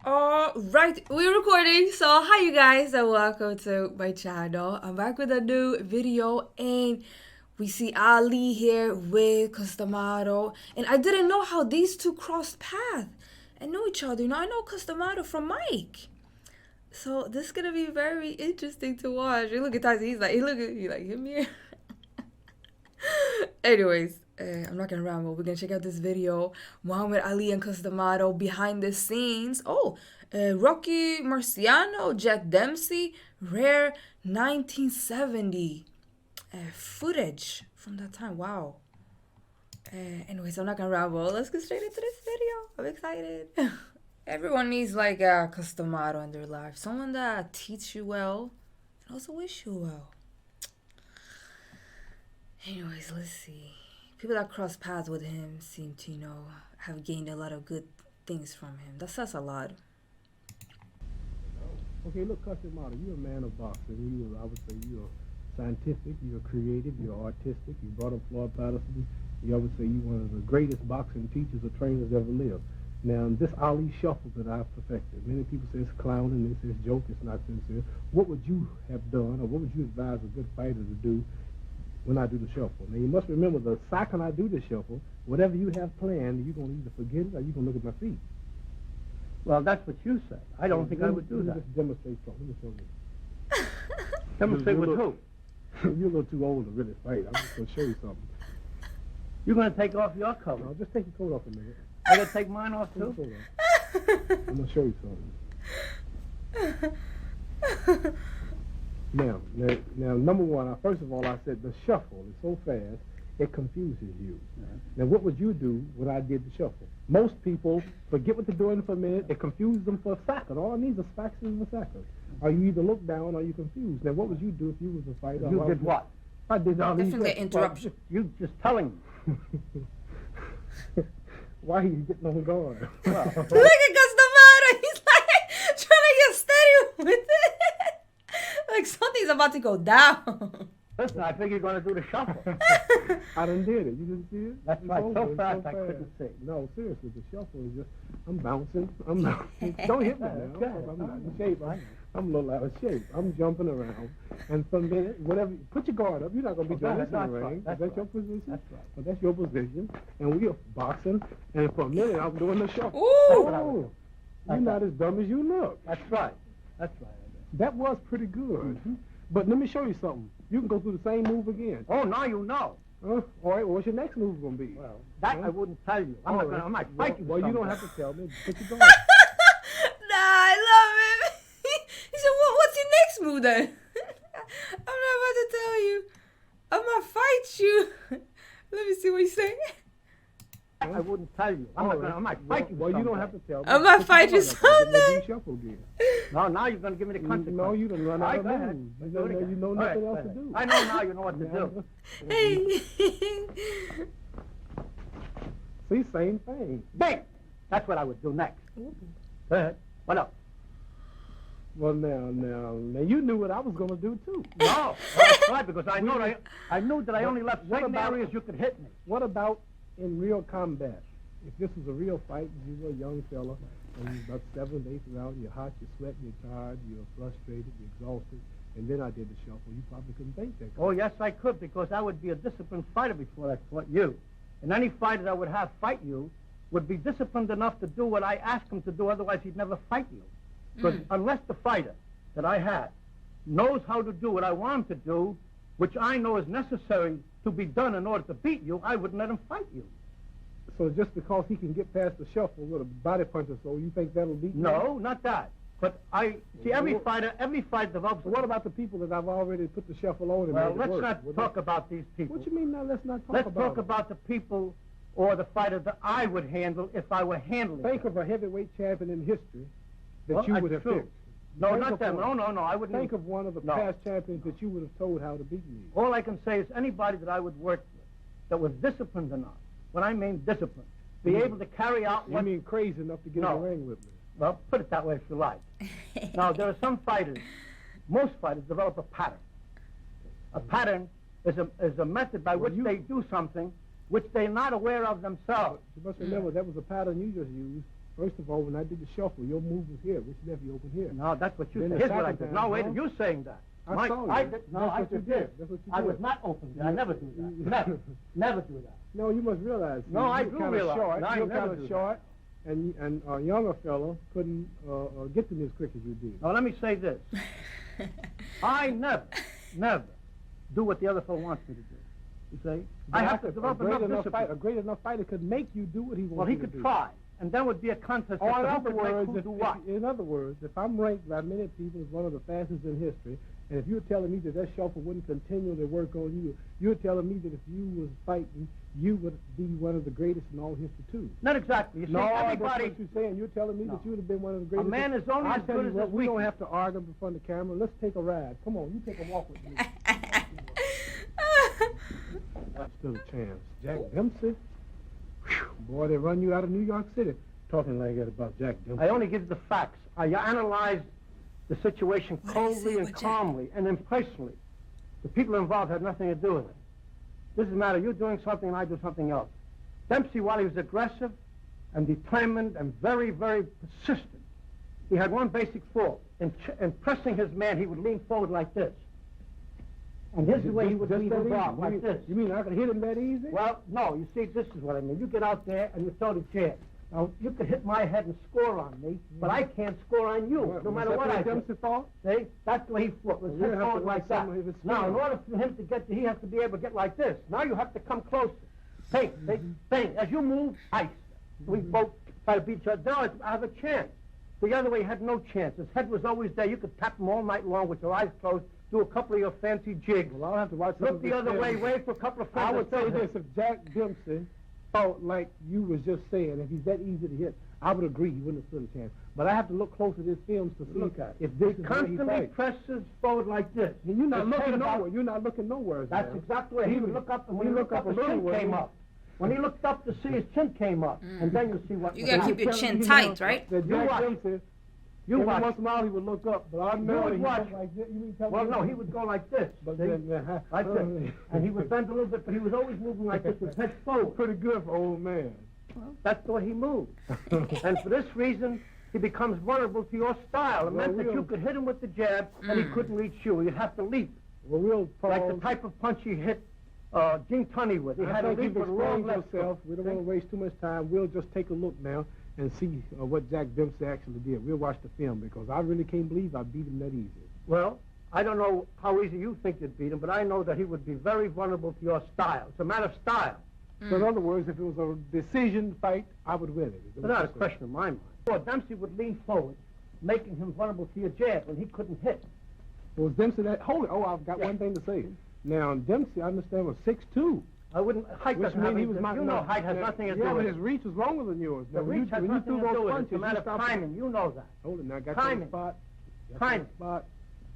All right, we're recording. So, hi, you guys, and welcome to my channel. I'm back with a new video, and we see Ali here with Customado. And I didn't know how these two crossed paths and know each other. I know Customado from Mike. So, this is gonna be very interesting to watch. You look at Tyson, he look at you like, him here. Anyways, I'm not gonna ramble. We're gonna check out this video. Muhammad Ali and Customado behind the scenes. Oh, Rocky Marciano, Jack Dempsey, rare 1970 footage from that time. Wow. Anyways, I'm not gonna ramble. Let's get straight into this video. I'm excited. Everyone needs like a Customado in their life. Someone that teach you well and also wish you well. Anyways, let's see. People that cross paths with him seem to, have gained a lot of good things from him. That says a lot. Okay, look, Customado, you're a man of boxing. I would say you're scientific, you're creative, you're artistic. You brought up Floyd Patterson. I would say you're one of the greatest boxing teachers or trainers ever lived. Now, this Ali shuffle that I've perfected, many people say it's clowning, they say it's joke, it's not sincere. What would you have done, or what would you advise a good fighter to do when I do the shuffle? Now, you must remember, the second I do the shuffle, whatever you have planned, you're going to either forget it or you're going to look at my feet. Well, that's what you say. I don't think I would do that. Just demonstrate something. Let me show you. Demonstrate with who? You're a little too old to really fight. I'm just going to show you something. You're going to take off your coat. No, just take your coat off a minute. I got to take mine off, too? I'm going to show you something. Now, number one, first of all, I said the shuffle is so fast, it confuses you. Now, what would you do when I did the shuffle? Most people forget what they're doing for a minute. It confuses them for a second. All I need is a fraction of a second. Or you either look down or you confused. Now, what would you do if you was a fighter? You did what? I did all these Definitely interruption. You just telling me. Why are you getting on guard? Well, Look at Customado. He's like trying to get steady with it. Like something's about to go down. listen, I think you're going to do the shuffle. I done did it. You didn't see it? That's It's right. over. So It's fast I couldn't see. No, seriously, the shuffle is just, I'm bouncing. Don't hit me now. Okay. I'm not in shape. I'm a little out of shape. I'm jumping around. And for a minute, whatever, put your guard up. You're not going to be doing this in the ring. That's That's your right. position. That's right. But that's your position. And we are boxing. And for a minute, I'm doing the shuffle. Ooh. Oh, you're not as dumb as you look. That's right. That's right. That was pretty good. But let me show you something. You can go through the same move again. Oh, now you know. All right, what's your next move going to be? Well, that I wouldn't tell you. I'm not going to, I might fight you. Well, you don't someday. have to tell me. Put your guard. Nah, I love him. He said, what's your next move then? I'm not about to tell you. I'm gonna fight you. Let me see what he's saying. I wouldn't tell you. I'm not going to, I might fight you. Well, you don't someday. have to tell me. I'm gonna Put your fight you guard up. I'll let someday. you shuffle again. No, now you're going to give me the consequence. No, you done run All out right, of go ahead. moves. Let's You do it know, again. you know All nothing right, else go to ahead. do. I know now you know what to do. Hey. See, same thing. Bing! That's what I would do next. Go ahead. What else? Well, now, you knew what I was going to do, too. No, that's right, because I knew that I only left What certain about- areas you could hit me. What about in real combat? If this was a real fight, you were a young fella, and you're about 7th, 8th round, you're hot, you're sweating, you're tired, you're frustrated, you're exhausted, and then I did the shuffle, you probably couldn't think that. Oh, yes, I could, because I would be a disciplined fighter before I fought you. And any fighter that would have fight you would be disciplined enough to do what I asked him to do, otherwise he'd never fight you. Because unless the fighter that I had knows how to do what I want him to do, which I know is necessary to be done in order to beat you, I wouldn't let him fight you. So just because he can get past the shuffle with a body punch or so, you think that'll beat you? No, not that. But I see every fighter develops. So what about the people that I've already put the shuffle on and Well, made it let's work? not Would talk that- about these people. What you mean now? Let's not talk Let's about talk them. about the people or the fighter that I would handle if I were handling Think them. of a heavyweight champion in history that Well, you that's would have true. picked. No, Think not of them. one. No, I wouldn't. Think of one of the No. past champions that you would have told how to beat me. All I can say is anybody that I would work with that was disciplined enough, when I mean disciplined, be able to carry out You what... mean crazy enough to get No. in the ring with me? Well, put it that way if you like. Now, there are some fighters, most fighters develop a pattern. A pattern is a method by which they do something which they're not aware of themselves. You must remember that was a pattern you just used First of all, when I did the shuffle, your move was here. Which left you open here? No, that's what you Then said. the Here's what I second did. time, No, wait, huh? you're saying that. I Mike, saw you. I did. No, That's I what you just did. did. That's what you I did. was not open. I never do that. Never. Never do that. No, you must realize. No, I you're do kinda realize. Short. No, I you're never kind do of that. short, and a younger fellow couldn't get them as quick as you did. Now, let me say this. I never do what the other fellow wants me to do. You see? I have to develop enough discipline. A great enough fighter could make you do what he wants Well, he you to could do. try. And then would be a contest. Or in as to other who could make words, who do what. in other words, if I'm ranked by many people as one of the fastest in history, and if you're telling me that shuffle wouldn't continually work on you, you're telling me that if you was fighting, you would be one of the greatest in all history too. Not exactly. You see, No, everybody. that's what you're saying. You're telling me No. that you would have been one of the greatest. A man is only I as tell good you as what, his we don't weakness. have to argue in front of the camera. Let's take a ride. Come on, you take a walk with me. Still a chance. Jack Dempsey? Whew, boy, they run you out of New York City talking like that about Jack Dempsey. I only give the facts. I analyze the situation What did he coldly say and with Jack? calmly and impersonally. The people involved had nothing to do with it. This is a matter, you're doing something and I do something else. Dempsey, while he was aggressive and determined and very, very persistent, he had one basic fault. In pressing his man, he would lean forward like this. And here's the way he would Just lead that him easy. off, like this. You mean I could hit him that easy? Well, no, you see, this is what I mean. You get out there and you throw the chair. Now, you could hit my head and score on me, but I can't score on you, no matter what I do. Dempsey fought? See? That's the way he fought. Was head forward like that. Now, in order for him to get he has to be able to get like this. Now you have to come closer. Think. As you move, ice. We both try to beat each other. Now I have a chance. The other way he had no chance. His head was always there. You could tap him all night long with your eyes closed, do a couple of your fancy jigs. Well, I'll have to watch some Look of the this other way, film. wait for a couple of friends. I would to say still this, hit. if Jack Dempsey fought like you was just saying, if he's that easy to hit, I would agree he wouldn't have stood a chance. But I have to look close at his films to see Look at it. if this He is where he constantly fights. presses forward like this. And you're not His head looking about- nowhere. You're not looking nowhere. That's man. exactly where he would look up, and when He he looked up, a his little chin way. came up. When he looked up to see, his chin came up, and then you see what. You gotta keep your telling chin you tight, now right? That You Jack watch. Dempsey, You every watch. once in a while he would look up, but I remember would he watch. looked like this. You mean tell Well, me no, he would go like this. But see? then, Like this. And he would bend a little bit, but he was always moving like this, with his head forward. pretty good for old man. That's the way he moved. And for this reason, he becomes vulnerable to your style. It Well, meant that you could hit him with the jab, and he couldn't reach you. You'd have to leap. Well, we'll pause. Like the type of punch he hit Gene Tunney with. He I had to think leap you've with a long explained left yourself. hook. We don't want to waste too much time. We'll just take a look now and see what Jack Dempsey actually did. We'll watch the film because I really can't believe I beat him that easy. Well, I don't know how easy you think you'd beat him, but I know that he would be very vulnerable to your style. It's a matter of style. So in other words, if it was a decision fight, I would win it. It's not a question in my mind. Well, Dempsey would lean forward, making him vulnerable to your jab when he couldn't hit. Was Dempsey that? Hold it. Oh, I've got Yeah. one thing to say. Now, Dempsey, I understand, was 6'2". I wouldn't. Height Which doesn't have means he was anything. not. You know, height has nothing to do Yeah, with but it. his reach was longer than yours. The Now, reach has when you nothing threw to do those with it. punches, It's a matter you of stopped- timing. You know that. Hold it now. I got Timing. you on the spot. Got you on Timing. the spot.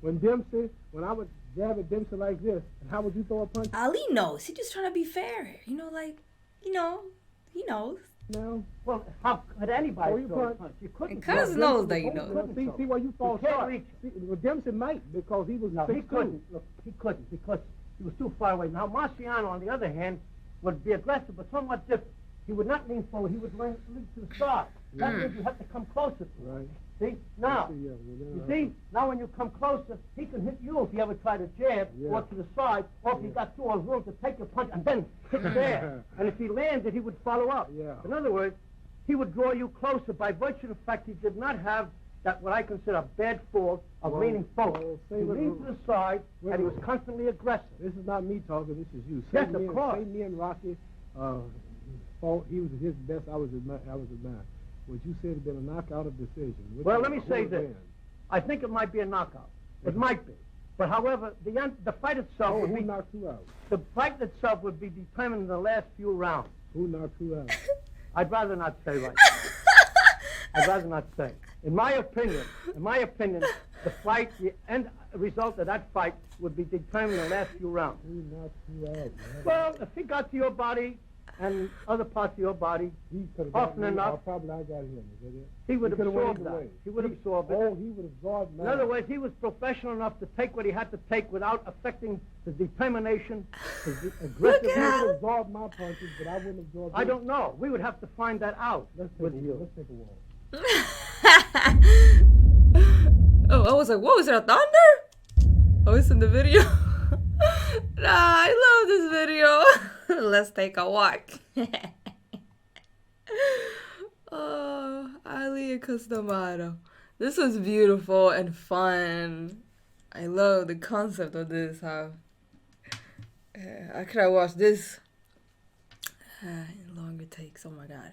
When Dempsey, when I would jab at Dempsey like this, and how would you throw a punch? Ali knows. He just trying to be fair. You know, like, he knows. Now, Well, how could anybody Throw your throw a punch. punch? You couldn't. Because throw. knows that you Dempsey know. couldn't see throw. where you fall can't short. reach. See, well, Dempsey might because he was No, 6'2". he couldn't. Look, he couldn't because he was too far away. Now, Marciano, on the other hand, would be aggressive, but somewhat different. He would not lean forward. He would lean to the side. That means you have to come closer to him. Right. See? Now, Yeah, you see? Now when you come closer, he can hit you if he ever tried to jab Yeah. or to the side, or if he got too on room to take a punch and then hit there. And if he landed, he would follow up. Yeah. In other words, he would draw you closer by virtue of the fact he did not have that what I consider a bad fault of Well, leaning forward. well, say He what- leaned to the side, wait, and he was wait. constantly aggressive. This is not me talking. This is you. Yes, Say of me, course. Say me and Rocky fought. He was at his best. I was at mine. What you said had been a knockout of decision. Which Well, one- let me who say would this. win? I think it might be a knockout. It might be. But however, the fight itself Oh, would who be knocked who out? the fight itself would be determined in the last few rounds. Who knocked who out? I'd rather not say right. I'd rather not say. In my opinion, the fight, the end result of that fight would be determined in the last few rounds. Who knocked who out? Man? Well, if he got to your body and other parts of your body, He could have often got me, enough- or probably I got him. Is that it? he would He could've absorb went that. either way. He would absorb it. Oh, he would absorb mine. In other words, he was professional enough to take what he had to take without affecting the determination, the aggressive. He would absorb my punches, but I wouldn't absorb I his. don't know. We would have to find that out Let's take with a, you. let's take a walk. Oh, I was like, what was there a thunder? Oh, it's in the video. Nah, I love this video. Let's take a walk. Oh, Ali and Customado. This was beautiful and fun. I love the concept of this. How I could have watched this in longer takes. Oh my god.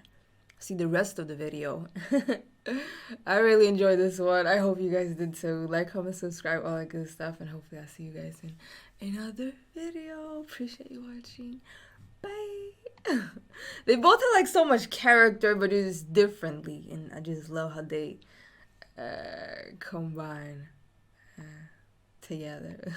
See the rest of the video. I really enjoyed this one. I hope you guys did too. Like, comment, subscribe, all that good stuff, and hopefully I'll see you guys in another video. Appreciate you watching. Bye. They both have like so much character, but it is differently, and I just love how they combine together.